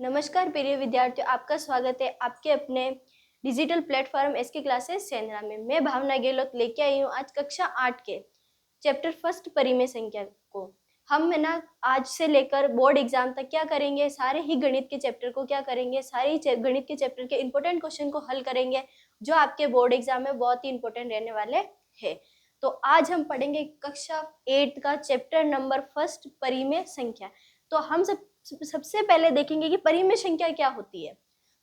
नमस्कार प्रिय विद्यार्थियों, आपका स्वागत है आपके अपने डिजिटल प्लेटफॉर्म एसके क्लासेस सेंद्रा में। मैं भावना गहलोत लेके आई हूँ आज कक्षा 8 के चैप्टर फर्स्ट परिमेय संख्या को। हम है ना आज से लेकर बोर्ड एग्जाम तक क्या करेंगे, सारे ही गणित के चैप्टर को क्या करेंगे, सारे गणित के चैप्टर के इंपॉर्टेंट क्वेश्चन को हल करेंगे जो आपके बोर्ड एग्जाम में बहुत ही इंपॉर्टेंट रहने वाले हैं। तो आज हम पढ़ेंगे कक्षा 8 का चैप्टर नंबर फर्स्ट परिमेय संख्या। तो हम सबसे पहले देखेंगे कि परिमेय संख्या क्या होती है।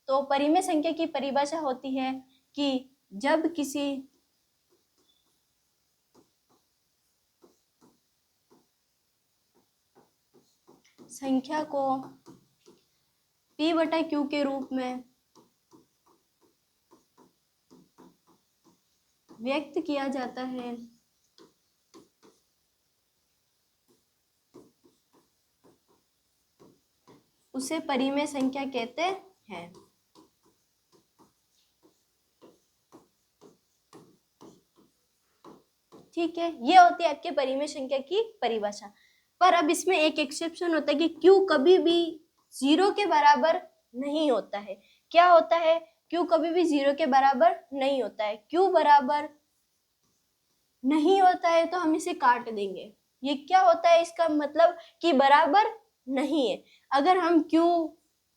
तो परिमेय संख्या की परिभाषा होती है कि जब किसी संख्या को p बटा q के रूप में व्यक्त किया जाता है उसे परिमेय संख्या कहते हैं। ठीक है, ये होती है आपके परिमेय संख्या की परिभाषा। पर अब इसमें एक एक्सेप्शन होता है कि q कभी भी 0 के बराबर नहीं होता है। क्या होता है? q कभी भी 0 के बराबर नहीं होता है। q बराबर नहीं होता है तो हम इसे काट देंगे। ये क्या होता है? इसका मतलब कि बराबर नहीं है। अगर हम q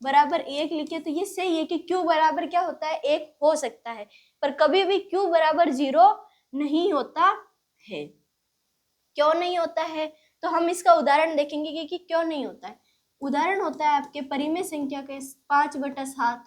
बराबर 1 लिखे तो ये सही है कि q बराबर क्या होता है? 1 हो सकता है, पर कभी भी q बराबर 0 नहीं होता है। क्यों नहीं होता है? तो हम इसका उदाहरण देखेंगे कि क्यों नहीं होता है। उदाहरण होता है आपके परिमेय संख्या के 5/7।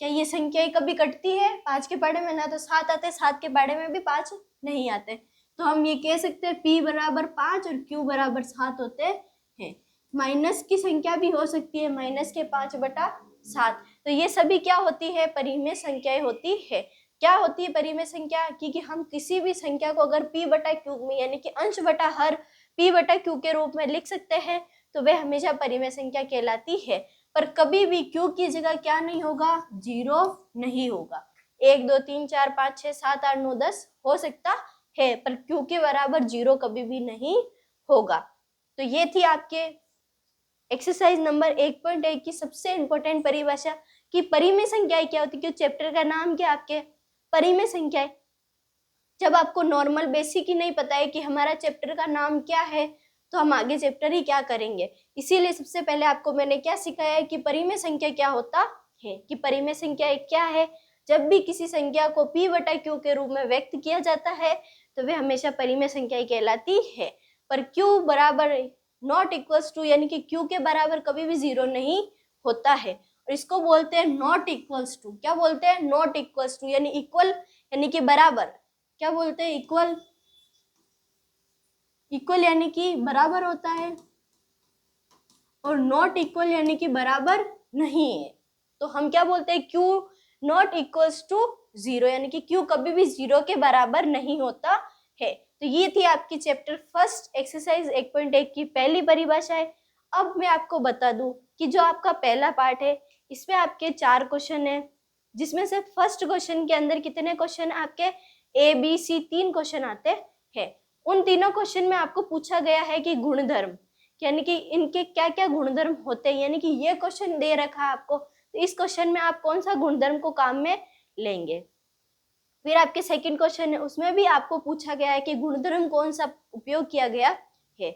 क्या ये संख्या कभी कटती है? 5 के पहाड़े में ना तो 7 आते, 7 के पहाड़े में भी 5 नहीं आते। तो हम ये कह सकते हैं p बराबर 5 और q बराबर 7 होते हैं। माइनस की संख्या भी हो सकती है, माइनस के 5/7। तो ये सभी क्या होती है? परिमेय संख्याएं होती है। क्या होती है परिमेय संख्या? क्योंकि हम किसी भी संख्या को अगर p बटा q में यानी कि अंश बटा हर p बटा q के रूप में लिख सकते हैं तो वह हमेशा परिमेय संख्या कहलाती है। पर कभी भी q की जगह क्या नहीं होगा? 0 नहीं होगा। 1 2 3 4 5 6 7 8 9 10 हो सकता है, पर q के बराबर 0 कभी भी नहीं होगा। तो ये थी आपके एक्सरसाइज नंबर 1.1 की सबसे इंपॉर्टेंट परिभाषा कि परिमेय संख्याएं क्या होती है। क्यों चैप्टर का नाम क्या आपके परिमेय संख्याएं। जब आपको नॉर्मल बेसिक ही नहीं पता है कि हमारा चैप्टर का नाम क्या है तो हम आगे चैप्टर ही क्या करेंगे। इसीलिए सबसे पहले आपको मैंने क्या सिखाया है कि परिमेय संख्या क्या होता है। कि परिमेय संख्या क्या है? जब भी किसी संख्या को p बटा q के रूप में व्यक्त किया जाता है तो वे हमेशा परिमेय संख्या कहलाती है। पर q बराबर नॉट इक्वल्स टू यानी कि q के बराबर कभी भी 0 नहीं होता है, और इसको बोलते हैं नॉट इक्वल्स टू। क्या बोलते हैं? नॉट इक्वल्स टू यानी इक्वल यानी कि बराबर। क्या बोलते हैं? इक्वल। इक्वल यानी कि बराबर होता है, और नॉट इक्वल यानी कि बराबर नहीं है। तो हम क्या बोलते हैं? q नॉट इक्वल्स टू 0 यानी कि q कभी भी 0 के बराबर नहीं होता है। तो ये थी आपकी चैप्टर फर्स्ट एक्सरसाइज 1.1 की पहली परिभाषा है। अब मैं आपको बता दूं कि जो आपका पहला पार्ट है इसमें आपके 4 क्वेश्चन है, जिसमें से फर्स्ट क्वेश्चन के अंदर कितने क्वेश्चन आपके A B C 3 क्वेश्चन आते हैं। उन तीनों क्वेश्चन में आपको पूछा गया है कि गुणधर्म यानी कि इनके क्या क्या गुणधर्म होते हैं। यानी कि ये क्वेश्चन दे रखा है आपको, तो इस क्वेश्चन में आप कौन सा गुणधर्म को काम में लेंगे। फिर आपके सेकंड क्वेश्चन है, उसमें भी आपको पूछा गया है कि गुणधर्म कौन सा उपयोग किया गया है।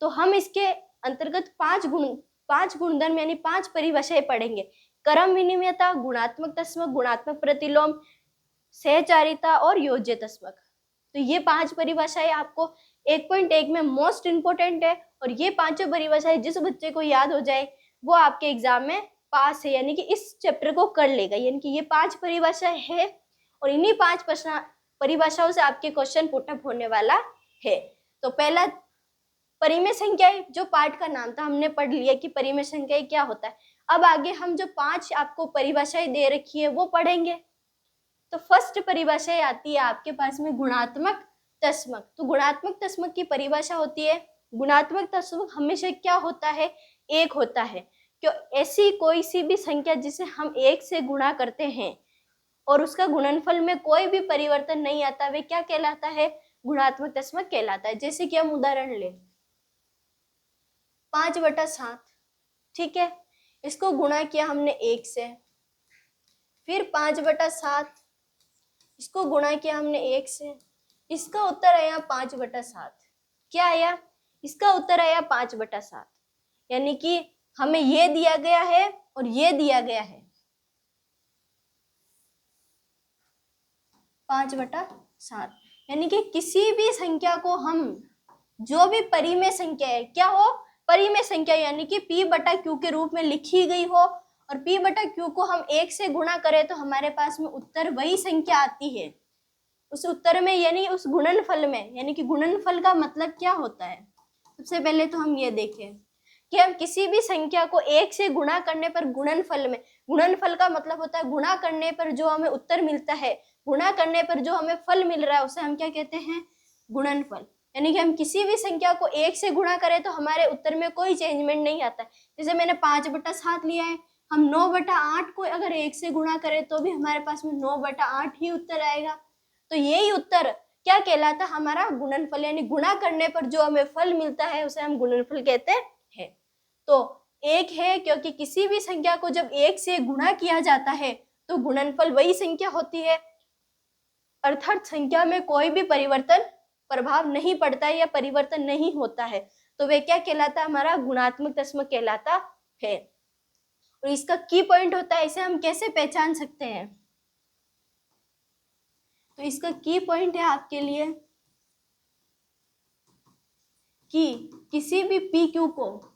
तो हम इसके अंतर्गत 5 गुणधर्म यानी 5 परिभाषाएं पढ़ेंगे। क्रम विनिमयता, गुणात्मक तस्मक, गुणात्मक प्रतिलोम, सहचारिता और योज्य तस्मक। तो ये 5 परिभाषाएं आपको 1.1 में मोस्ट इंपोर्टेंट है, और ये 5 परिभाषाएं जिस बच्चे को याद हो जाए वो आपके एग्जाम में पास है, यानी कि इस चैप्टर को कर लेगा। यानी कि ये 5 परिभाषाएं है और इन्हीं 5 परिभाषाओं से आपके क्वेश्चन पुटअप होने वाला है। तो पहला परिमेय संख्याएं, जो पार्ट का नाम था हमने पढ़ लिया कि परिमेय संख्याएं क्या होता है। अब आगे हम जो 5 आपको परिभाषाएं दे रखी है वो पढ़ेंगे। तो फर्स्ट परिभाषा आती है आपके पास में गुणात्मक तस्मक। तो गुणात्मक तस्मक की परिभाषा होती है, गुणात्मक तस्मक हमेशा क्या होता है? 1 होता है। क्यों? ऐसी कोई सी भी संख्या जिसे हम 1 से गुणा करते हैं और उसका गुणनफल में कोई भी परिवर्तन नहीं आता, वे क्या कहलाता है? गुणात्मक तस्मक कहलाता है। जैसे कि हम उदाहरण लें 5/7, ठीक है। इसको गुणा किया हमने 1 से, फिर 5/7, इसको गुणा किया हमने 1 से, इसका उत्तर आया 5/7। क्या आया? इसका उत्तर आया 5/7। यानी कि हमें ये दिया गया है और ये दिया गया है 5/7। यानी कि किसी भी संख्या को हम, जो भी परिमेय संख्या है, क्या हो? परिमेय संख्या, यानी कि p/q के रूप में लिखी गई हो और p/q को हम 1 से गुणा करें तो हमारे पास में उत्तर वही संख्या आती है। उस उत्तर में यानी उस गुणनफल में, यानी कि गुणनफल का मतलब क्या होता है? सबसे पहले तो हम ये देखें कि हम किसी भी संख्या को 1 से गुणा करने पर गुणनफल में, गुणनफल का मतलब होता है गुणा करने पर जो हमें उत्तर मिलता है, गुणा करने पर जो हमें फल मिल रहा है उसे हम क्या कहते हैं? गुणनफल। यानी कि हम किसी भी संख्या को 1 से गुणा करें तो हमारे उत्तर में कोई चेंजमेंट नहीं आता है। जैसे मैंने 5/7 लिया है, हम 9/8 को अगर 1 से गुणा करें तो भी हमारे पास में 9/8 ही उत्तर आएगा। तो यही उत्तर क्या कहलाता है? हमारा गुणनफल। यानी गुणा करने पर जो हमें फल मिलता है उसे हम गुणनफल कहते हैं। तो 1 है क्योंकि किसी भी संख्या को जब 1 से गुणा किया जाता है तो गुणनफल वही संख्या होती है, अर्थात संख्या में कोई भी परिवर्तन प्रभाव नहीं पड़ता है या परिवर्तन नहीं होता है, तो वे क्या कहलाता है? हमारा गुणात्मक दशमलव कहलाता है। और इसका की पॉइंट होता है, इसे हम कैसे पहचान सकते हैं? तो इसका की पॉइंट है आपके लिए कि किसी भी PQ को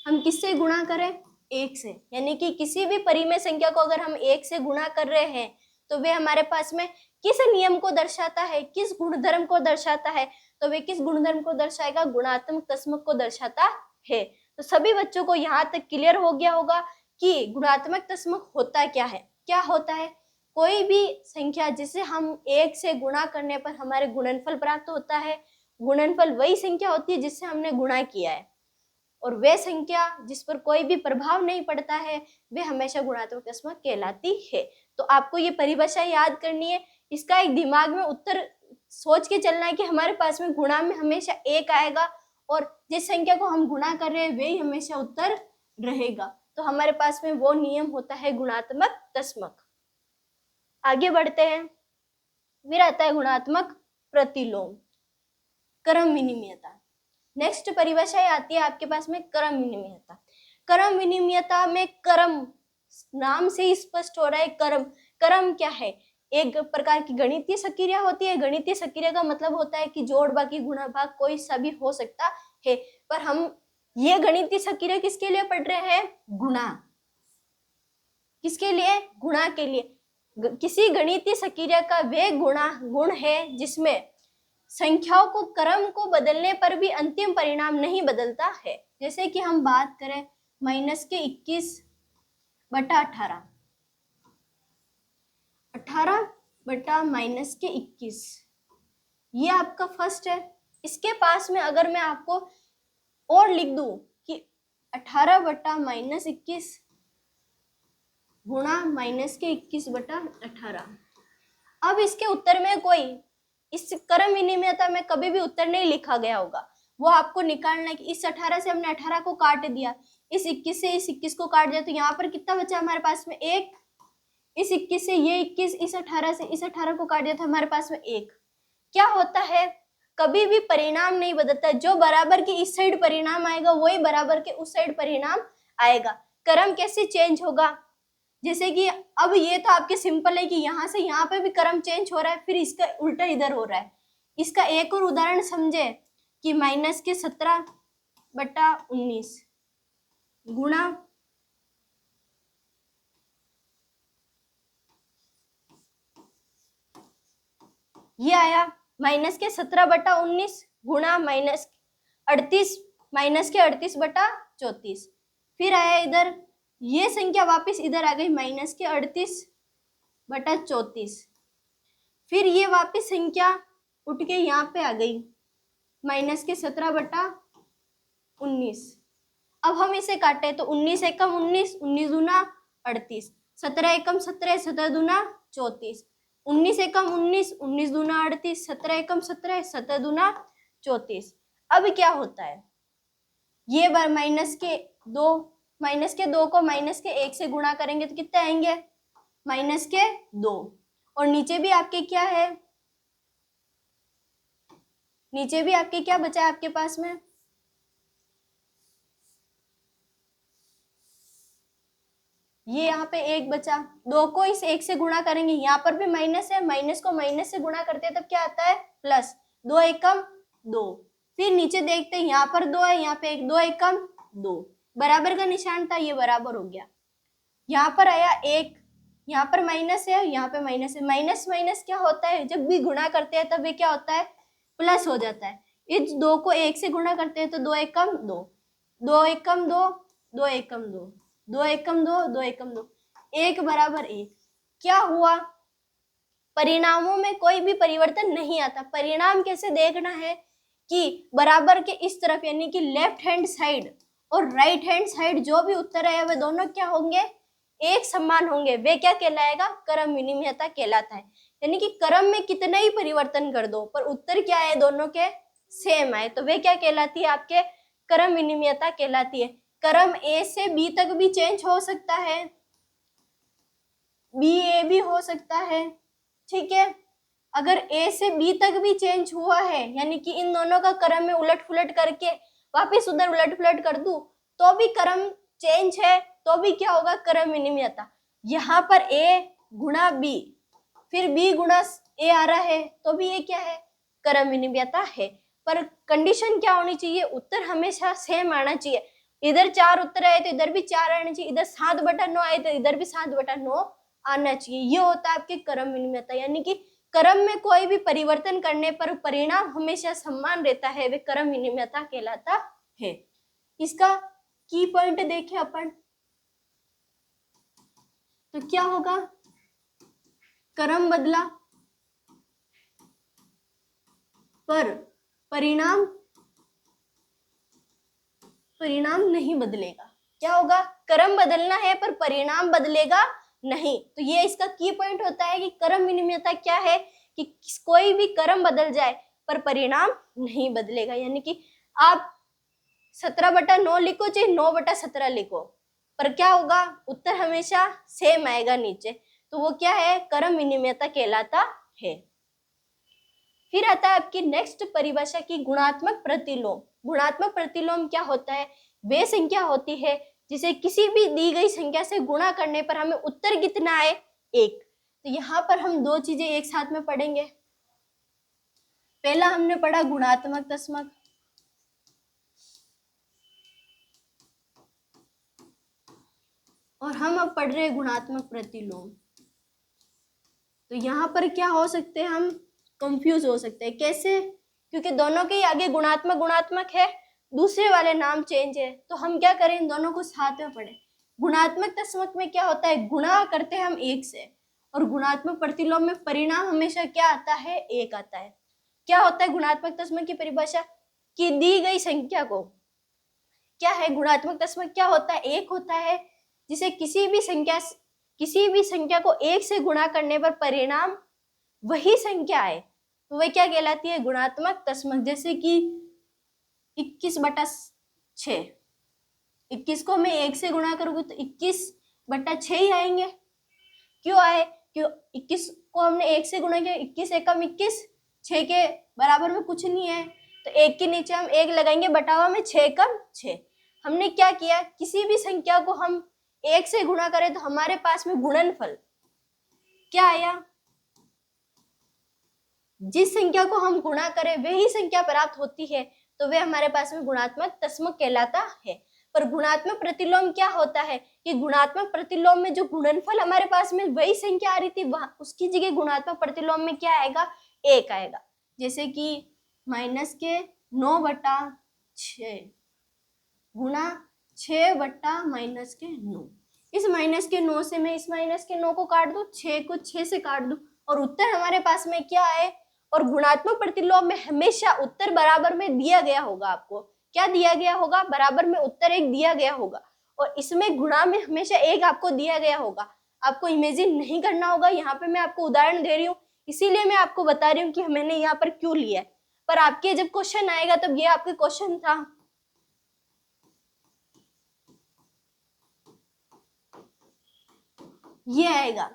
हम किससे गुणा करें? 1 से। यानी कि किसी भी परिमेय संख्या को अगर हम 1 से गुणा कर रहे हैं तो वे हमारे पास में किस नियम को दर्शाता है, किस गुणधर्म को दर्शाता है? तो वे किस गुणधर्म को दर्शाएगा? गुणात्मक दशमलव को दर्शाता है। तो सभी बच्चों को यहाँ तक क्लियर हो गया होगा कि गुणात्मक दशमलव होता क्या है। क्या होता है? कोई भी संख्या जिसे हम 1 से गुणा करने पर हमारे गुणनफल प्राप्त होता है, गुणनफल वही संख्या होती है जिससे हमने गुणा किया है, और वे संख्या जिस पर कोई भी प्रभाव नहीं पड़ता है वे हमेशा गुणात्मक दशमलव कहलाती है। तो आपको ये परिभाषा याद करनी है, इसका एक दिमाग में उत्तर सोच के चलना है कि हमारे पास में गुणा में हमेशा 1 आएगा और जिस संख्या को हम गुणा कर रहे हैं वही हमेशा उत्तर रहेगा। तो हमारे पास में वो नियम होता है गुणात्मक दशमलव। आगे बढ़ते हैं, फिर आता है गुणात्मक प्रतिलोम, क्रम विनिमयता। नेक्स्ट परिभाषा आती है आपके पास में क्रम विनिमयता। क्रम विनिमयता में क्रम नाम से ही स्पष्ट हो रहा है। क्रम क्या है? एक प्रकार की गणितीय सक्रिया होती है। गणितीय सक्रिया का मतलब होता है कि जोड़, बाकी, गुणा, भाग कोई सा भी हो सकता है, पर हम ये गणितीय सक्रिया किसके लिए पढ़ रहे हैं? गुणा। किसके लिए? गुणा के लिए। किसी गणितीय सक्रिया का वे गुण है जिसमें संख्याओं को क्रम को बदलने पर भी अंतिम परिणाम नहीं बदलता है। जैसे कि हम बात करें -21/18, 18/-21, ये आपका फर्स्ट है। इसके पास में अगर मैं आपको और लिख दूं कि 18/-21 गुणा -21/18, अब इसके उत्तर में कोई इस क्रम विनिमयता में कभी भी उत्तर नहीं लिखा गया होगा, वो आपको निकालना है कि इस 18 से हमने 18 को काट दिया, इस 21 से इस 21 को काट दिया, तो यहाँ पर कितना बचा हमारे पास में? 1। इस 21 से ये 21, इस 18 से इस 18 को काट दिया तो हमारे पास में 1। क्या होता है? कभी भी परिणाम नहीं बदलता, जो बराबर के इस साइड परिणाम आएगा वही बराबर के उस साइड परिणाम आएगा। क्रम कैसे चेंज होगा? जैसे कि अब ये तो आपके सिंपल है कि यहाँ से यहाँ पे भी क्रम चेंज हो रहा है, फिर इसका उल्टा इधर हो रहा है। इसका एक और उदाहरण समझे कि -17/19 गुणा ये आया -17/19 गुणा -38/34। फिर आया इधर ये संख्या वापस इधर आ गई -38/34। फिर ये वापस संख्या उठ के यहाँ पे आ गई -17/19। अब हम इसे काटे तो 19 एकम 19, 19 दूना 38, 17 एकम 17, 17 दूना 34, 19 एकम 19, 19 दूना 38, 17 एकम 17, 17 दूना 34। अब क्या होता है? ये बार माइनस के 2 माइनस के 2 को माइनस के 1 से गुणा करेंगे तो कितने आएंगे, माइनस के 2। और नीचे भी आपके क्या है, नीचे भी आपके क्या बचा है आपके पास में, ये यहाँ पे 1 बचा, 2 को इस 1 से गुणा करेंगे, यहाँ पर भी माइनस है, माइनस को माइनस से गुणा करते हैं तब क्या आता है, प्लस, 2 एकम 2। फिर नीचे देखते हैं, यहाँ पर 2 है, यहाँ पे 1, 2 एकम 2, बराबर का निशान था, ये बराबर हो गया। यहाँ पर आया 1, यहाँ पर माइनस है, यहाँ पे माइनस है, माइनस माइनस क्या होता है, जब भी गुणा करते हैं तब ये क्या होता है, प्लस हो जाता है। इस 2 को 1 से गुणा करते हैं तो 2 एकम 2, 2 एकम 2, 2 एकम 2, 2 एकम 2, 2 एकम 2, 1 बराबर 1। क्या हुआ, परिणामों में कोई भी परिवर्तन नहीं आता। परिणाम कैसे देखना है कि बराबर के इस तरफ यानी कि लेफ्ट हैंड साइड और राइट हैंड साइड जो भी उत्तर है वे दोनों क्या होंगे, एक समान होंगे। वे क्या कहलाएगा, क्रम विनिमयता कहलाता है। यानी कि क्रम में कितना ही परिवर्तन कर दो पर उत्तर क्या है, दोनों के सेम आए तो वे क्या कहलाती है, आपके क्रम विनिमयता कहलाती है। क्रम ए से बी तक भी चेंज हो सकता है, बी ए भी हो सकता है, ठीक है। अगर ए से बी तक भी चेंज हुआ है यानी कि इन दोनों का क्रम में उलट पुलट करके वापिस उधर उलट पुलट कर दूं तो भी क्रम चेंज है, तो भी क्या होगा, क्रम विनिमयता। यहाँ पर ए गुणा बी फिर बी गुणा ए आ रहा है तो भी ये क्या है, क्रम विनिमयता है। पर कंडीशन क्या होनी चाहिए, उत्तर हमेशा सेम आना चाहिए। इधर 4 उत्तर आए तो इधर भी 4 आने चाहिए, इधर 7/9 आए तो इधर भी 7/9 आना चाहिए। ये होता है आपके क्रम विनिमयता। यानी कि क्रम में कोई भी परिवर्तन करने पर परिणाम हमेशा समान रहता है, वे क्रम विनिमयता कहलाता है। इसका की पॉइंट देखें अपन तो क्या होगा, क्रम बदला पर परिणाम नहीं बदलेगा। क्या होगा, क्रम बदलना है पर परिणाम बदलेगा नहीं। तो ये इसका की पॉइंट होता है कि क्रम विनिमयता क्या है कि कोई भी क्रम बदल जाए पर परिणाम नहीं बदलेगा। यानी कि आप 17/9 लिखो चाहे 9/17 लिखो पर क्या होगा, उत्तर हमेशा सेम आएगा नीचे, तो वो क्या है, क्रम विनिमयता कहलाता है। फिर आता है आपकी नेक्स्ट परिभाषा की गुणात्मक प्रतिलोम। गुणात्मक प्रतिलोम क्या होता है, वे संख्या होती है जिसे किसी भी दी गई संख्या से गुणा करने पर हमें उत्तर कितना आए, 1। तो यहाँ पर हम 2 चीजें एक साथ में पढ़ेंगे। पहला हमने पढ़ा गुणात्मक तस्मक, और हम अब पढ़ रहे हैं गुणात्मक प्रतिलोम। तो यहाँ पर क्या हो सकते हैं, हम कंफ्यूज हो सकते हैं। कैसे, क्योंकि दोनों के आगे गुणात्मक गुणात्मक है, दूसरे वाले नाम चेंज है, तो हम क्या करें, इन दोनों को साथ में पढ़े। गुणात्मक तस्मक में क्या होता है, गुणा करते हैं हम 1 से, और गुणात्मक प्रतिलोम में परिणाम हमेशा क्या आता है, 1 आता है। क्या होता है गुणात्मक तस्मक की परिभाषा, कि दी गई संख्या को, क्या है गुणात्मक तस्मक क्या होता है, 1 होता है जिसे किसी भी संख्या को 1 से गुणा करने पर परिणाम वही संख्या है, तो वह क्या कहलाती है, गुणात्मक तस्मक। जैसे कि 21/6, 21 को मैं 1 से गुणा करूंगी तो 21/6 ही आएंगे। क्यों आए, क्यों 21 को हमने 1 से गुणा किया, 21 एकम 21, 6 के बराबर में कुछ नहीं है, तो 1 के नीचे हम 1 लगाएंगे, बटावा में 6 एकम 6। हमने क्या किया, किसी भी संख्या को हम 1 से गुणा करें तो हमारे पास में गुणनफल क्या आया, जिस संख्या को हम गुणा करें वही संख्या प्राप्त होती है, तो वह हमारे पास में गुणात्मक तस्मक कहलाता है। पर गुणात्मक प्रतिलोम क्या होता है कि गुणात्मक प्रतिलोम में जो गुणनफल हमारे पास में वही संख्या आ रही थी, वहां उसकी जगह गुणात्मक प्रतिलोम में क्या आएगा, 1 आएगा। जैसे कि माइनस के 9/6 गुणा 6/-9। इस माइनस के 9 से मैं इस माइनस के 9 को काट दूं, 6 को 6 से काट दूं, और उत्तर हमारे पास में क्या आए। और गुणात्मक प्रतिलोम में हमेशा उत्तर बराबर में दिया गया होगा। आपको क्या दिया गया होगा, बराबर में उत्तर 1 दिया गया होगा, और इसमें गुणा में हमेशा 1 आपको दिया गया होगा। आपको इमेजिन नहीं करना होगा, यहाँ पे मैं आपको उदाहरण दे रही हूँ, इसीलिए मैं आपको बता रही हूँ कि मैंने यहाँ पर क्यों लिया है। पर आपके जब क्वेश्चन आएगा तब ये आपके क्वेश्चन था। ये आएगा।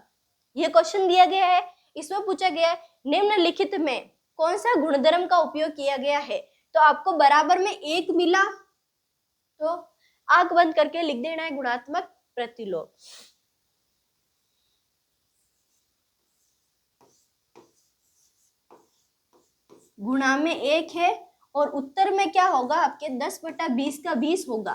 ये क्वेश्चन दिया गया है, इसमें पूछा गया है निम्नलिखित में कौन सा गुणधर्म का उपयोग किया गया है, तो आपको बराबर में 1 मिला तो आंख बंद करके लिख देना है गुणात्मक प्रतिलोम। गुणा में 1 है और उत्तर में क्या होगा आपके 10/20 का 20 होगा।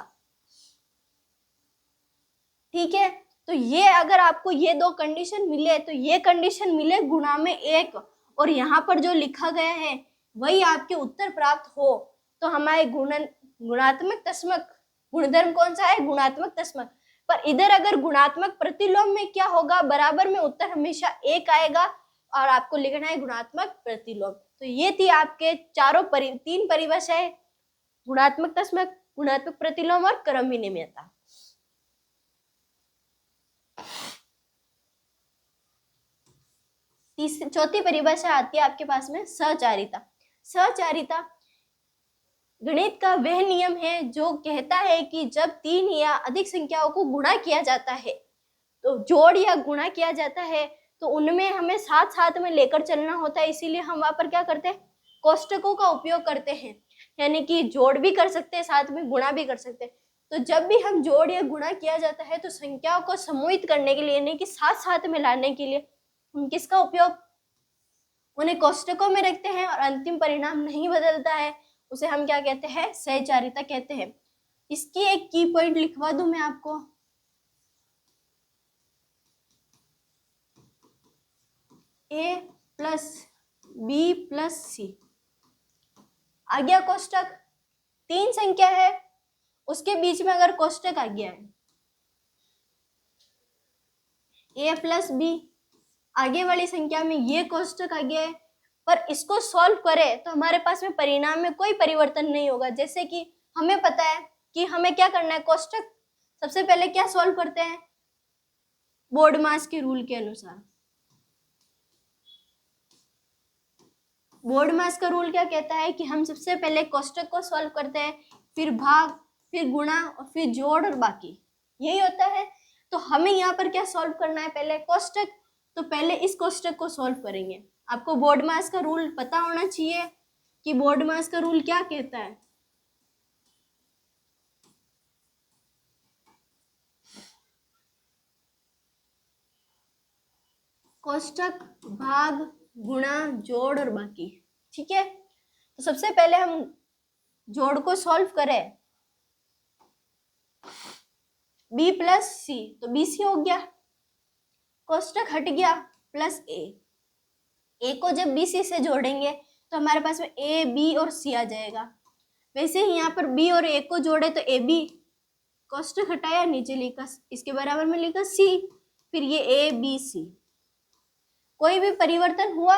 ठीक है, तो ये अगर आपको ये दो कंडीशन मिले तो ये कंडीशन मिले गुणा में 1 और यहाँ पर जो लिखा गया है वही आपके उत्तर प्राप्त हो तो हमारे गुणात्मक तस्मक गुणधर्म कौन सा है, गुणात्मक तस्मक। पर इधर अगर गुणात्मक प्रतिलोम में क्या होगा, बराबर में उत्तर हमेशा 1 आएगा और आपको लिखना है गुणात्मक प्रतिलोम। तो ये थी आपके तीन परिभाषाएं, गुणात्मक तस्मक, गुणात्मक प्रतिलोम और क्रम विनिमयता। चौथी परिभाषा आती है आपके पास में सहचारिता। सहचारिता गणित का वह नियम है जो कहता है कि जब 3 या अधिक संख्याओं को गुणा किया जाता है, तो जोड़ या गुणा किया जाता है, तो उनमें हमें साथ साथ में लेकर चलना होता है। इसीलिए हम वहां पर क्या करते हैं, कोष्टकों का उपयोग करते हैं, यानी कि जोड़ भी कर सकते हैं साथ में गुणा भी कर सकते हैं। तो जब भी हम जोड़ या गुणा किया जाता है तो संख्याओं को समूहित करने के लिए, यानी कि साथ साथ में लाने के लिए हम किसका उपयोग, उन्हें कोष्टकों में रखते हैं और अंतिम परिणाम नहीं बदलता है, उसे हम क्या कहते हैं, सहचारिता कहते हैं। इसकी एक की पॉइंट लिखवा दूं मैं आपको, a प्लस बी प्लस सी आ गया कोष्टक। 3 संख्या है उसके बीच में अगर कोष्टक आ गया है a प्लस बी, आगे वाली संख्या में ये कोष्टक आ गया है, पर इसको सॉल्व करें तो हमारे पास में परिणाम में कोई परिवर्तन नहीं होगा। जैसे कि हमें पता है कि हमें क्या करना है, कोष्टक सबसे पहले क्या सॉल्व करते हैं, बोर्डमास के रूल के अनुसार। बोर्डमास का रूल क्या कहता है कि हम सबसे पहले कोष्टक को सॉल्व करते हैं, फिर भाग, फिर गुणा और फिर जोड़ और बाकी, यही होता है। तो हमें यहाँ पर क्या सॉल्व करना है, पहले कोष्टक, तो पहले इस कोष्टक को सॉल्व करेंगे। आपको बोर्डमास का रूल पता होना चाहिए कि बोर्डमास का रूल क्या कहता है। कोष्टक, भाग, गुणा, जोड़ और बाकी। ठीक है, तो सबसे पहले हम जोड़ को सॉल्व करें, b प्लस सी, तो bc हो गया, कोष्टक हट गया, प्लस a को जब bc से जोड़ेंगे तो हमारे पास में a, b और c आ जाएगा। वैसे ही यहाँ पर b और a को जोड़े तो ab, कोष्टक हटाया, नीचे लिखा, इसके बराबर में लिखा c, फिर ये a, b, c। कोई भी परिवर्तन हुआ,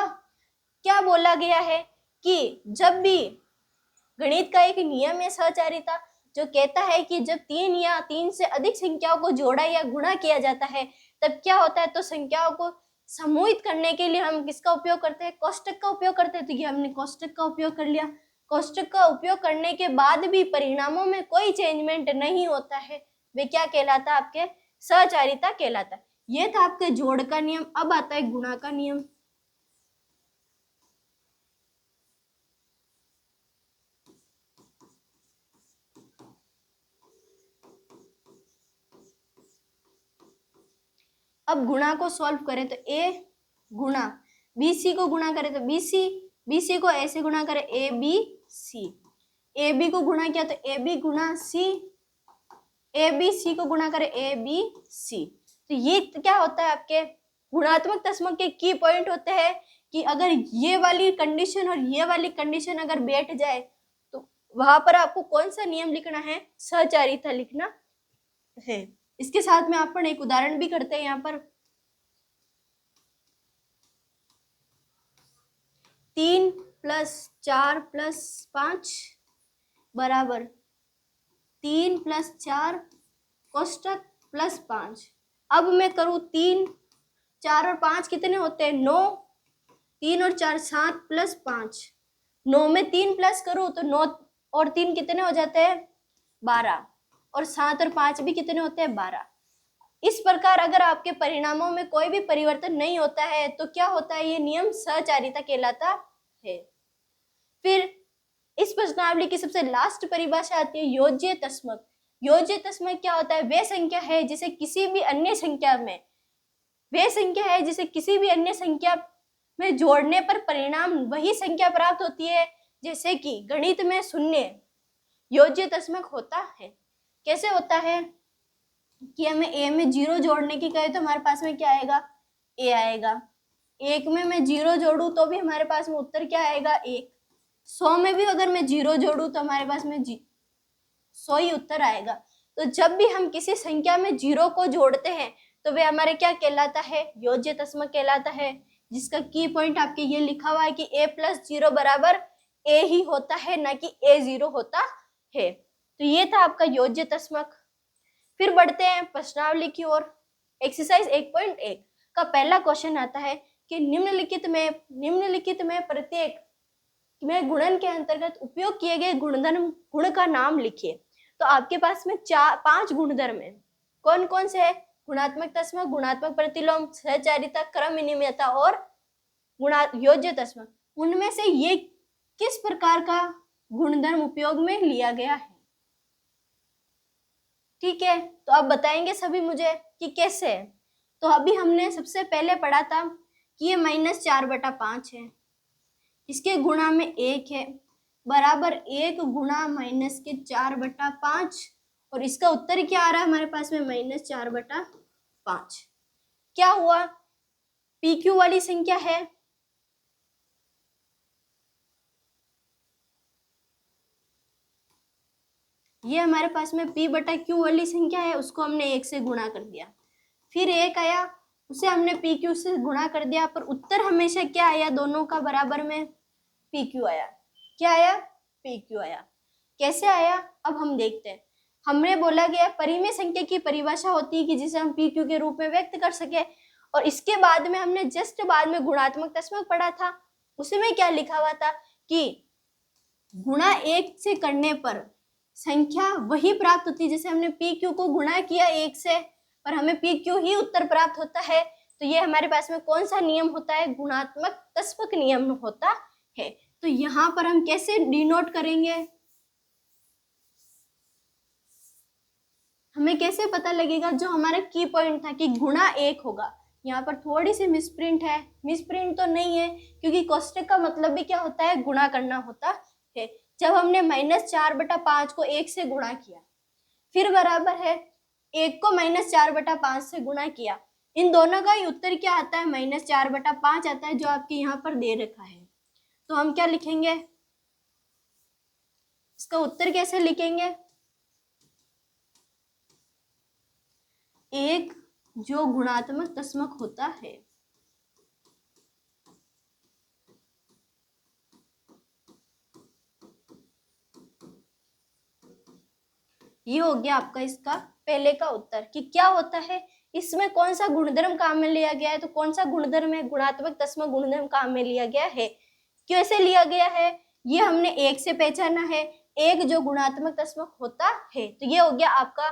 क्या बोला गया है कि जब भी गणित का एक नियम है सहचारिता जो कहता है कि जब 3 या 3 से अधिक संख्याओं को जोड़ा या गुणा किया जाता है तब क्या होता है, तो संख्याओं को समूहित करने के लिए हम किसका उपयोग करते हैं, कोष्टक का उपयोग करते हैं। तो ये हमने कोष्टक का उपयोग कर लिया। कोष्टक का उपयोग करने के बाद भी परिणामों में कोई चेंजमेंट नहीं होता है, वे क्या कहलाता है, आपके सहचारिता कहलाता है। ये था आपके जोड़ का नियम। अब आता है गुणा का नियम। अब गुणा को सॉल्व करें तो a गुणा bc को गुणा करें तो bc, bc को ऐसे गुणा करें abc, ab को गुणा किया तो ab गुणा c, abc को गुणा करें abc। तो ये क्या होता है, आपके गुणात्मक तस्मक के की पॉइंट होते हैं कि अगर ये वाली कंडीशन और ये वाली कंडीशन अगर बैठ जाए तो वहां पर आपको कौन सा नियम लिखना है, सहचारिता लिखना है। इसके साथ में अपन एक उदाहरण भी करते हैं। यहाँ पर 3 + 4 + 5 बराबर 3 + 4 कोष्टक प्लस 5। अब मैं करूँ 3, 4 और 5 कितने होते हैं, 9, 3 और 4 7 + 5, 9 में 3 प्लस करूँ तो 9 और 3 कितने हो जाते हैं, 12, और 7 और 5 भी कितने होते हैं, 12। इस प्रकार अगर आपके परिणामों में कोई भी परिवर्तन नहीं होता है तो क्या होता है, ये नियम सहचारिता कहलाता है। फिर इस प्रश्नावली की सबसे लास्ट परिभाषा आती है योज्य तस्मक। योज्य तस्मक क्या होता है, वे संख्या है जिसे किसी भी अन्य संख्या में, वे संख्या है जिसे किसी भी अन्य संख्या में जोड़ने पर परिणाम वही संख्या प्राप्त होती है, जैसे कि गणित में शून्य योज्य तस्मक होता है। कैसे होता है कि हमें ए में 0 जोड़ने की कहे तो हमारे पास में क्या आएगा, ए आएगा। 1 में मैं 0 जोड़ू तो भी हमारे पास में उत्तर क्या आएगा, 1। 100 में भी अगर मैं 0 जोड़ू तो हमारे पास में 100 ही उत्तर आएगा। तो जब भी हम किसी संख्या में 0 को जोड़ते हैं तो वे हमारे क्या कहलाता है, योज्य तस्मक कहलाता है, जिसका की पॉइंट आपके ये लिखा हुआ है कि a + 0 बराबर a ही होता है, ना कि a 0 होता है। तो ये था आपका योज्य तस्मक। फिर बढ़ते हैं प्रश्नावली की ओर। एक्सरसाइज 1.1 का पहला क्वेश्चन आता है कि निम्नलिखित में प्रत्येक में गुणन के अंतर्गत उपयोग किए गए गुण का नाम लिखिए। तो आपके पास में 5 गुणधर्म है। कौन कौन से है, गुणात्मक तस्मक, गुणात्मक प्रतिलोम, सहचारिता, क्रम विनिमयता और योज्य तस्मक। उनमें से ये किस प्रकार का गुणधर्म उपयोग में लिया गया है, ठीक है। तो आप बताएंगे सभी मुझे कि कैसे है। तो अभी हमने सबसे पहले पढ़ा था कि ये -4/5 है, इसके गुणा में 1 है, बराबर 1 गुणा -4/5, और इसका उत्तर क्या आ रहा है हमारे पास में, -4/5। क्या हुआ, पी क्यू वाली संख्या है, ये हमारे पास में p/q वाली संख्या है, उसको हमने 1 से गुणा कर दिया। फिर 1 आया, उसे हमने pq से गुणा कर दिया, पर उत्तर हमेशा क्या आया, दोनों का बराबर में pq आया। क्या आया, pq आया। कैसे आया, अब हम देखते हैं। हमने बोला गया परिमेय संख्या की परिभाषा होती है कि जिसे हम pq के रूप में व्यक्त कर सके, और इसके बाद में हमने जस्ट बाद में गुणात्मक तस्मक पढ़ा था, उसमें क्या लिखा हुआ था कि गुणा 1 से करने पर संख्या वही प्राप्त होती है, जैसे हमने पी क्यू को गुणा किया 1 से, पर हमें पी क्यू ही उत्तर प्राप्त होता है। तो ये हमारे पास में कौन सा नियम होता है, गुणात्मक तस्मक नियम होता है। तो यहाँ पर हम कैसे डिनोट करेंगे, हमें कैसे पता लगेगा, जो हमारा की पॉइंट था कि गुणा 1 होगा, यहाँ पर थोड़ी सी मिसप्रिंट है। मिसप्रिंट तो नहीं है, क्योंकि कोष्टक का मतलब भी क्या होता है, गुणा करना होता है। जब हमने -4/5 को 1 से गुणा किया, फिर बराबर है 1 को -4/5 से गुणा किया, इन दोनों का ही उत्तर क्या आता है, -4/5 आता है, जो आपके यहाँ पर दे रखा है। तो हम क्या लिखेंगे, इसका उत्तर कैसे लिखेंगे, 1 जो गुणात्मक तस्मक होता है। ये हो गया आपका इसका पहले का उत्तर कि क्या होता है, इसमें कौन सा गुणधर्म काम में लिया गया है। तो कौन सा गुणधर्म है, गुणात्मक तस्मक गुणधर्म काम में लिया गया है। कैसे लिया गया है, ये हमने 1 से पहचाना है, 1 जो गुणात्मक तस्मक होता है। तो ये हो गया आपका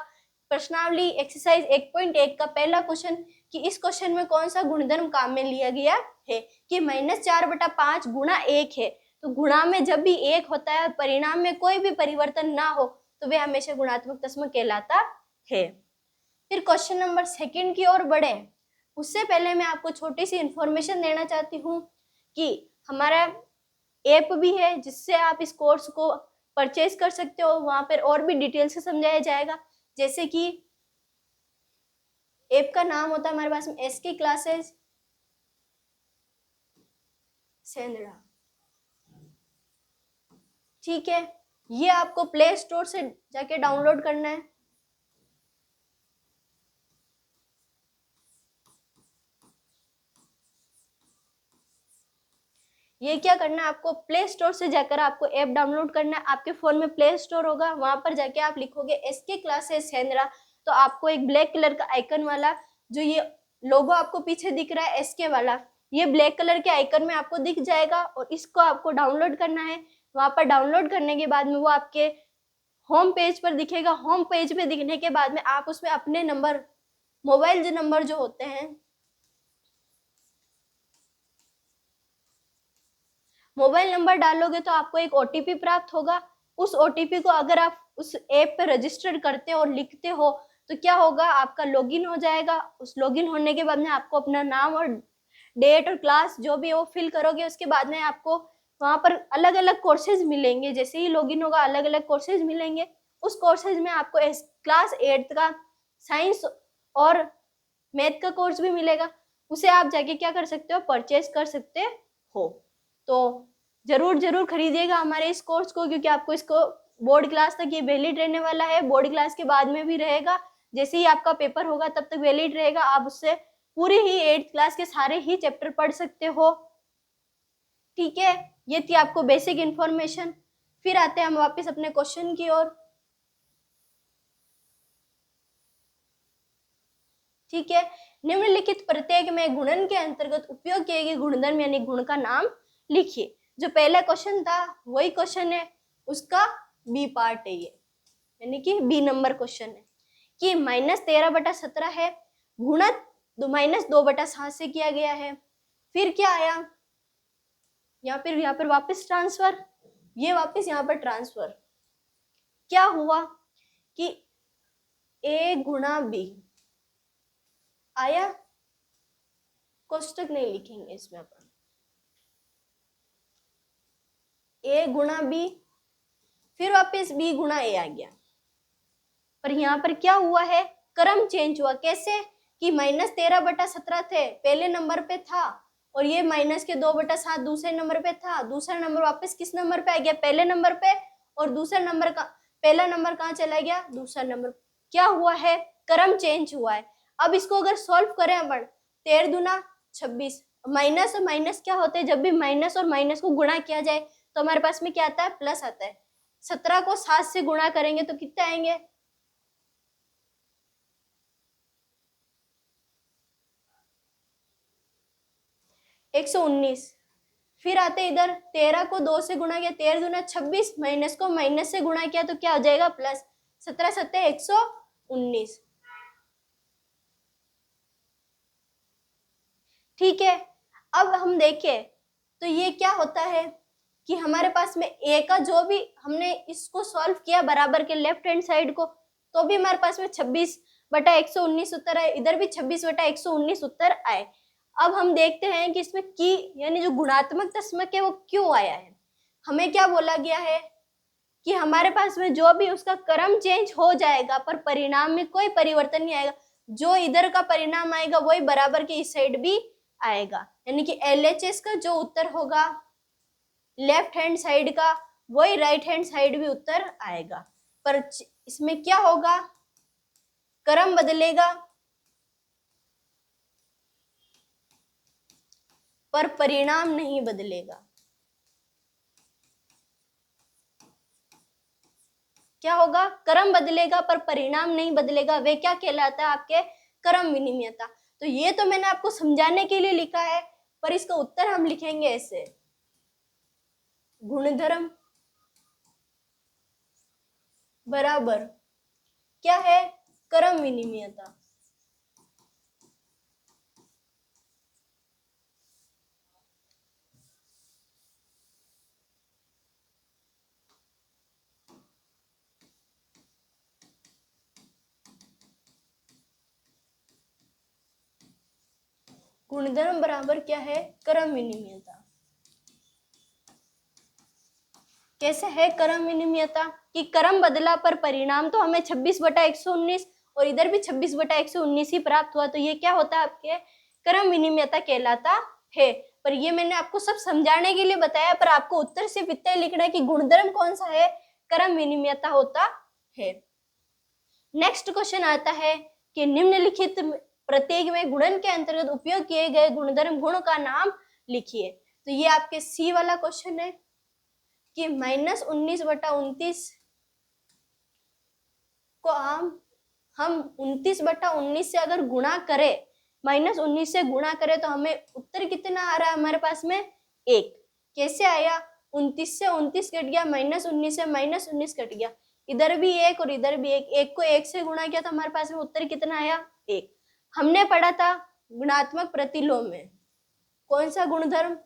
प्रश्नावली एक्सरसाइज 1.1 का पहला क्वेश्चन कि इस क्वेश्चन में कौन सा गुणधर्म काम में लिया गया है कि -4/5 गुणा 1 है। तो गुणा में जब भी 1 होता है, परिणाम में कोई भी परिवर्तन ना हो, तो वे हमेशा गुणात्मक तस्मक कहलाता है। फिर क्वेश्चन नंबर 2 की ओर बढ़े, उससे पहले मैं आपको छोटी सी इंफॉर्मेशन देना चाहती हूँ कि हमारा ऐप भी है, जिससे आप इस कोर्स को परचेज कर सकते हो। वहाँ पर और भी डिटेल से समझाया जाएगा, जैसे कि ऐप का नाम होता है हमारे पास में SK क्लासेस सेंद्रा, ठीक है। ये आपको प्ले स्टोर से जाके डाउनलोड करना है। ये क्या करना है, आपको प्ले स्टोर से जाकर आपको ऐप डाउनलोड करना है। आपके फोन में प्ले स्टोर होगा, वहां पर जाके आप लिखोगे SK क्लासेस सेंद्रा, तो आपको एक ब्लैक कलर का आइकन वाला, जो ये लोगो आपको पीछे दिख रहा है SK वाला, ये ब्लैक कलर के आइकन में आपको दिख जाएगा, और इसको आपको डाउनलोड करना है। वहां पर डाउनलोड करने के बाद में वो आपके होम पेज पर दिखेगा। होम पेज पे दिखने के बाद में आप उसमें अपने नंबर मोबाइल जो नंबर जो होते हैं, मोबाइल नंबर डालोगे तो आपको एक ओटीपी प्राप्त होगा। उस ओटीपी को अगर आप उस ऐप पे रजिस्टर करते हो और लिखते हो तो क्या होगा, आपका लॉगिन हो जाएगा। उस लॉगिन होने के बाद में आपको अपना नाम और डेट और क्लास जो भी वो फिल करोगे, उसके बाद में आपको वहां पर अलग अलग कोर्सेज मिलेंगे। जैसे ही लॉगिन होगा अलग अलग कोर्सेज मिलेंगे। उस कोर्सेज में आपको क्लास 8th का साइंस और मैथ का कोर्स भी मिलेगा। उसे आप जाके क्या कर सकते हो, परचेज कर सकते हो। तो जरूर जरूर खरीदिएगा हमारे इस कोर्स को, क्योंकि आपको इसको बोर्ड क्लास तक ये वैलिड रहने वाला है। बोर्ड क्लास के बाद में भी रहेगा, जैसे ही आपका पेपर होगा तब तक वैलिड रहेगा। आप उससे पूरे ही 8th क्लास के सारे ही चैप्टर पढ़ सकते हो। ठीक है, ये थी आपको बेसिक इंफॉर्मेशन। फिर आते हैं हम वापस अपने क्वेश्चन की ओर। ठीक है, निम्नलिखित प्रत्येक में गुणन के अंतर्गत उपयोग किए गए गुणधर्म यानी गुण का नाम लिखिए। जो पहला क्वेश्चन था वही क्वेश्चन है, उसका बी पार्ट है ये, यानी कि बी नंबर क्वेश्चन है कि -13/17 है, गुणत -2/7 से किया गया है। फिर क्या आया, यहाँ पर वापस ट्रांसफर, ये वापस यहाँ पर ट्रांसफर। क्या हुआ कि a गुणा b आया, कोष्टक नहीं लिखेंगे इसमें अपन, a गुणा b, फिर वापस b गुणा a आ गया। पर यहाँ पर क्या हुआ है, क्रम चेंज हुआ। कैसे कि -13/17 थे, पहले नंबर पे था, और ये -2/7 दूसरे नंबर पे था। दूसरा नंबर वापस किस नंबर पे आ गया, पहले नंबर पे, और दूसरा नंबर का पहला नंबर कहाँ चला गया, दूसरा नंबर। क्या हुआ है, क्रम चेंज हुआ है। अब इसको अगर सॉल्व करें अपन, 13 दूना 26, माइनस और माइनस क्या होते हैं, जब भी माइनस और माइनस को गुणा किया जाए तो हमारे पास में क्या आता है, प्लस आता है। 17 को 7 से गुणा करेंगे तो कितने आएंगे, 119। फिर आते इधर 13 को 2 से गुणा किया, 13 दूना 26, माइनस को माइनस से गुणा किया तो क्या हो जाएगा, प्लस। 17 सत्ते 119। ठीक है, अब हम देखें तो ये क्या होता है कि हमारे पास में a का जो भी हमने इसको सॉल्व किया बराबर के लेफ्ट हैंड साइड को, तो भी हमारे पास में 26/119 उत्तर आए, इधर भी 26/119 उत्तर आए। अब हम देखते हैं कि इसमें की यानी जो गुणात्मक तस्मक है वो क्यों आया है। हमें क्या बोला गया है कि हमारे पास में जो भी उसका क्रम चेंज हो जाएगा पर परिणाम में कोई परिवर्तन नहीं आएगा। जो इधर का परिणाम आएगा वही बराबर के इस साइड भी आएगा, यानी कि LHS का जो उत्तर होगा लेफ्ट हैंड साइड का, वही राइट हैंड साइड भी उत्तर आएगा। पर इसमें क्या होगा, क्रम बदलेगा पर परिणाम नहीं बदलेगा। क्या होगा, क्रम बदलेगा पर परिणाम नहीं बदलेगा। वे क्या कहलाता है, आपके क्रम विनिमयता। तो ये तो मैंने आपको समझाने के लिए लिखा है, पर इसका उत्तर हम लिखेंगे ऐसे, गुणधर्म बराबर क्या है, क्रम विनिमयता। गुणधर्म बराबर क्या है, क्रम विनिमयता। कैसे है क्रम विनिमयता कि क्रम बदला पर परिणाम तो हमें 26/119 और इधर भी 26/119 ही प्राप्त हुआ, तो ये क्या होता है, आपके क्रम विनिमयता कहलाता है। पर ये मैंने आपको सब समझाने के लिए बताया, पर आपको उत्तर सिर्फ इतना ही लिखना है कि गुणधर्म कौन सा है, क्रम विनिमयता होता है। नेक्स्ट क्वेश्चन आता है कि निम्नलिखित प्रत्येक में गुणन के अंतर्गत उपयोग किए गए गुणधर्म गुण का नाम लिखिए। तो ये आपके सी वाला क्वेश्चन है कि -19/29 को हम 29/19 से अगर गुणा करें, -19 से गुणा करें तो हमें उत्तर कितना आ रहा है, हमारे पास में 1। कैसे आया, 29 से 29 कट गया, -19 से -19 कट गया, इधर भी 1 और इधर भी 1, 1 को 1 से गुणा किया तो हमारे पास में उत्तर कितना आया, 1। हमने पढ़ा था गुणात्मक प्रतिलोम में कौन सा गुणधर्म?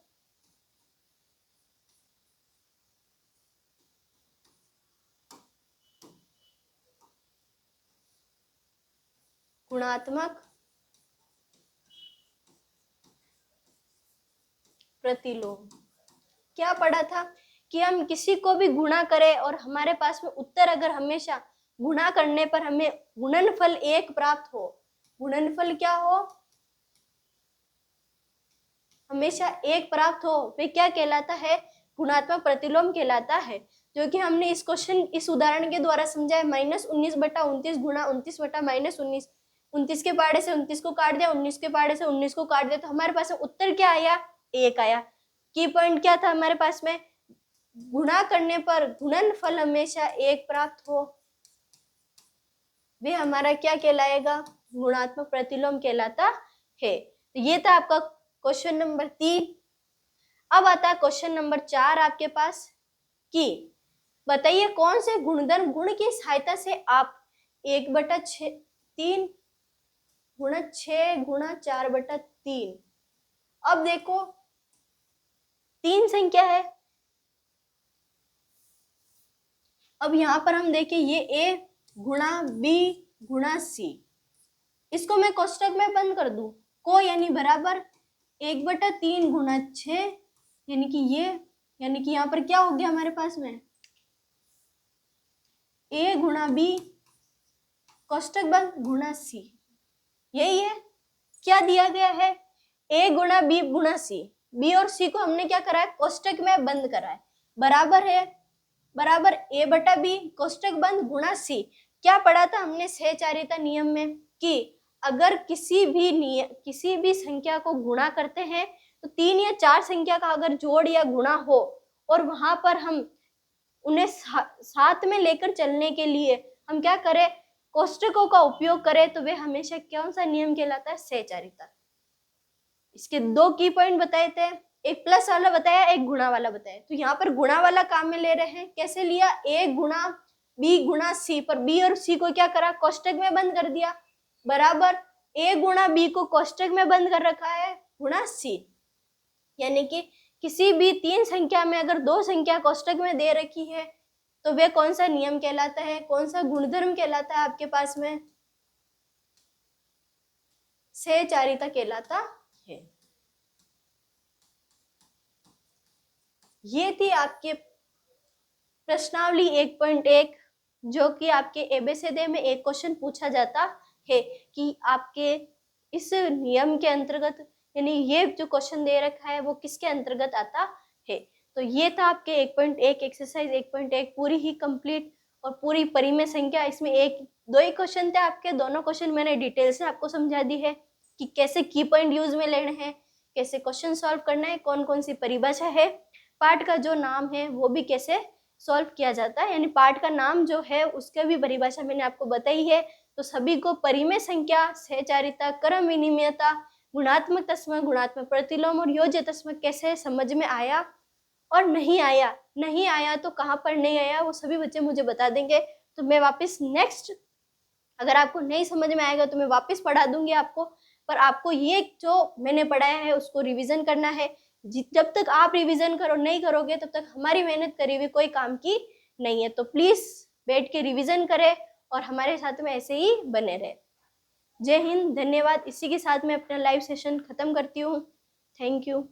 गुणात्मक प्रतिलोम। क्या पढ़ा था कि हम किसी को भी गुणा करें और हमारे पास में उत्तर अगर हमेशा गुणा करने पर हमें गुणनफल 1 प्राप्त हो, गुणनफल क्या हो? हमेशा 1 प्राप्त हो, वे क्या कहलाता है? गुणात्मक प्रतिलोम कहलाता है। जो कि हमने इस क्वेश्चन, इस उदाहरण के द्वारा समझा है। -19/29 गुणा 29/-19, 29 के पाड़े से 29 को काट दिया, 19 के पाड़े से 19 को काट दिया, तो हमारे पास उत्तर क्या आया? 1 आया। की पॉइंट क्या था हमारे पास में? गुणा करने पर गुणनफल हमेशा 1 प्राप्त हो, वे हमारा क्या कहलाएगा? गुणात्मक प्रतिलोम कहलाता है। तो ये था आपका क्वेश्चन नंबर 3। अब आता है क्वेश्चन नंबर 4 आपके पास कि बताइए कौन से गुणधर्म गुण की सहायता से आप 1/3 गुणा 6 गुणा 4/3। अब देखो 3 संख्या है। अब यहां पर हम देखें ये a गुणा b गुणा c, इसको मैं कोष्टक में बंद कर दूं को, यानी बराबर 1/3 गुणा 6, यानी कि ये, यानी कि यहाँ पर क्या हो गया हमारे पास में? a गुणा b कोष्टक बंद गुणा c, यही है। क्या दिया गया है? a गुणा b गुणा c, b और c को हमने क्या करा है? कोष्टक में बंद करा है। बराबर है, बराबर a/b कोष्टक बंद गुणा c। क्या पढ़ा था हमने सहचारिता नियम में कि अगर किसी भी संख्या को गुणा करते हैं तो 3 या 4 संख्या का अगर जोड़ या गुणा हो और वहां पर हम उन्हें साथ में लेकर चलने के लिए हम क्या करें? कोष्टकों का उपयोग करें, तो वे हमेशा कौन सा नियम कहलाता है? सहचारिता। इसके 2 की पॉइंट बताए थे, एक प्लस वाला बताया, एक गुणा वाला बताया। तो यहाँ पर गुणा वाला काम में ले रहे हैं। कैसे लिया? a गुणा b गुणा c, पर b और c को क्या करा? कोष्टक में बंद कर दिया। बराबर a गुणा b को कोष्टक में बंद कर रखा है गुणा c, यानी कि किसी भी 3 संख्या में अगर 2 संख्या कोष्टक में दे रखी है तो वे कौन सा नियम कहलाता है? कौन सा गुणधर्म कहलाता है आपके पास में? सहचारिता कहलाता है। ये थी आपके प्रश्नावली 1.1, जो कि आपके एबीसीडी में एक क्वेश्चन पूछा जाता है कि आपके इस नियम के अंतर्गत, यानी ये जो क्वेश्चन दे रखा है वो किसके अंतर्गत आता है। तो ये था आपके 1.1 एक्सरसाइज 1.1 पूरी ही कंप्लीट और पूरी परिमेय संख्या। इसमें 1-2 ही क्वेश्चन थे आपके, दोनों क्वेश्चन मैंने डिटेल से आपको समझा दी है कि कैसे की पॉइंट यूज में लेने हैं, कैसे क्वेश्चन सॉल्व करना है, कौन कौन सी परिभाषा है, पार्ट का जो नाम है वो भी कैसे सॉल्व किया जाता है, यानी पार्ट का नाम जो है उसका भी परिभाषा मैंने आपको बताई है। तो सभी को परिमेय संख्या, सहचारिता, क्रम विनिमयता, गुणात्मक तस्मक, गुणात्मक प्रतिलोम और योज्य तस्मक कैसे समझ में आया और नहीं आया तो कहाँ पर नहीं आया, वो सभी बच्चे मुझे बता देंगे। तो मैं वापस नेक्स्ट, अगर आपको नहीं समझ में आएगा तो मैं वापस पढ़ा दूंगी आपको, पर आपको ये जो मैंने पढ़ाया है उसको रिवीजन करना है। जब तक आप रिवीजन नहीं करोगे तब तक हमारी मेहनत करी हुई कोई काम की नहीं है। तो प्लीज बैठ के रिवीजन करें और हमारे साथ में ऐसे ही बने रहे। जय हिंद, धन्यवाद। इसी के साथ मैं अपना लाइव सेशन खत्म करती हूँ। Thank you.